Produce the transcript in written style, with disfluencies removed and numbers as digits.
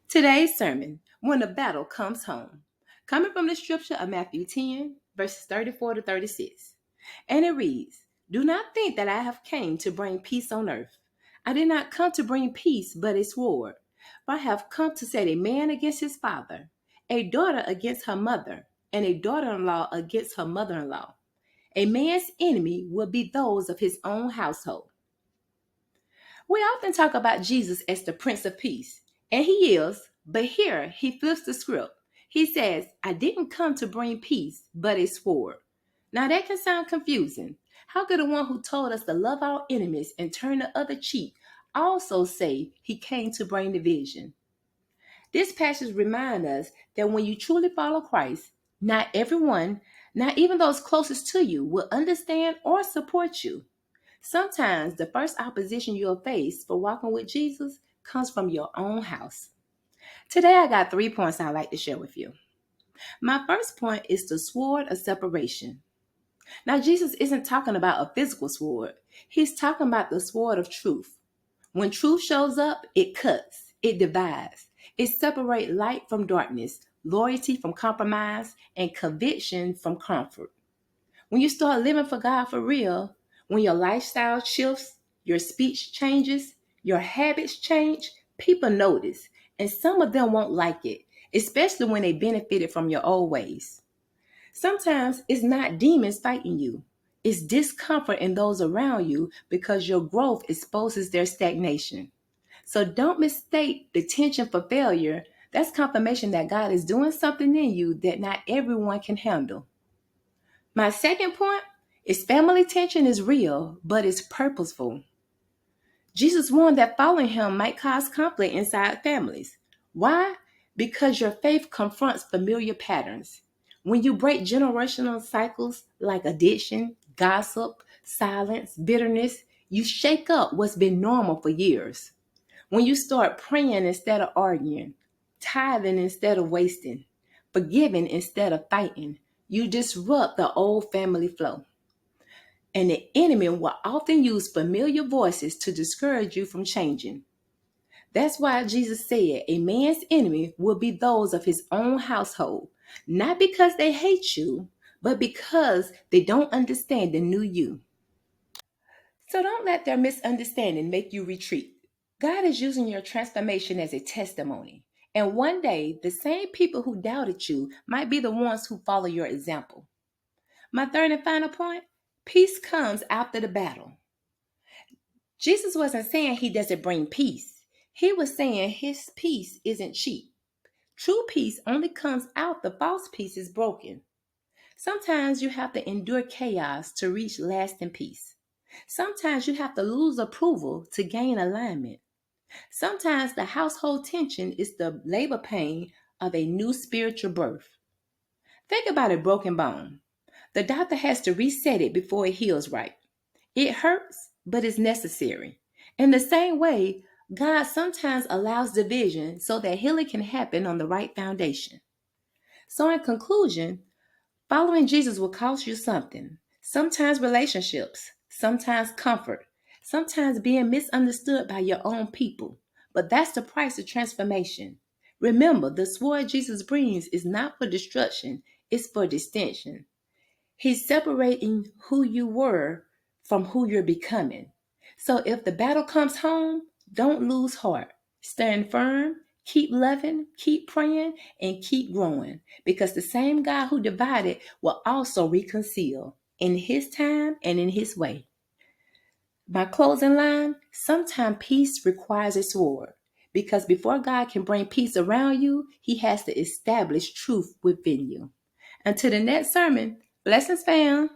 Today's sermon, When the Battle Comes Home, coming from the scripture of Matthew 10, verses 34 to 36. And it reads, Do not think that I have came to bring peace on earth. I did not come to bring peace, but a sword. For I have come to set a man against his father, a daughter against her mother, and a daughter-in-law against her mother-in-law. A man's enemy will be those of his own household. We often talk about Jesus as the Prince of Peace, and he is, but here he flips the script. He says, I didn't come to bring peace, but a sword. Now that can sound confusing. How could the one who told us to love our enemies and turn the other cheek also say he came to bring division? This passage reminds us that when you truly follow Christ, not everyone, not even those closest to you, will understand or support you. Sometimes the first opposition you'll face for walking with Jesus comes from your own house. Today I got 3 points I'd like to share with you. My first point is the sword of separation. Now Jesus isn't talking about a physical sword. He's talking about the sword of truth. When truth shows up, it cuts, it divides. It separates light from darkness, loyalty from compromise, and conviction from comfort. When you start living for God for real, when your lifestyle shifts, your speech changes, your habits change, people notice, and some of them won't like it, especially when they benefited from your old ways. Sometimes it's not demons fighting you. It's discomfort in those around you because your growth exposes their stagnation. So don't mistake the tension for failure. That's confirmation that God is doing something in you that not everyone can handle. My second point is family tension is real, but it's purposeful. Jesus warned that following him might cause conflict inside families. Why? Because your faith confronts familiar patterns. When you break generational cycles like addiction, gossip, silence, bitterness, you shake up what's been normal for years. When you start praying instead of arguing, tithing instead of wasting, forgiving instead of fighting, you disrupt the old family flow. And the enemy will often use familiar voices to discourage you from changing. That's why Jesus said a man's enemy will be those of his own household, not because they hate you, but because they don't understand the new you. So don't let their misunderstanding make you retreat. God is using your transformation as a testimony. And one day, the same people who doubted you might be the ones who follow your example. My third and final point, peace comes after the battle. Jesus wasn't saying he doesn't bring peace. He was saying his peace isn't cheap. True peace only comes after false peace is broken. Sometimes you have to endure chaos to reach lasting peace. Sometimes you have to lose approval to gain alignment. Sometimes the household tension is the labor pain of a new spiritual birth. Think about a broken bone. The doctor has to reset it before it heals right. It hurts, but it's necessary. In the same way, God sometimes allows division so that healing can happen on the right foundation. So, in conclusion, following Jesus will cost you something. Sometimes relationships, sometimes comfort, sometimes being misunderstood by your own people. But that's the price of transformation. Remember, the sword Jesus brings is not for destruction, it's for distinction. He's separating who you were from who you're becoming. So if the battle comes home, don't lose heart. Stand firm, keep loving, keep praying, and keep growing. Because the same God who divided will also reconcile in his time and in his way. My closing line, sometimes peace requires a sword. Because before God can bring peace around you, he has to establish truth within you. Until the next sermon, blessings, fam.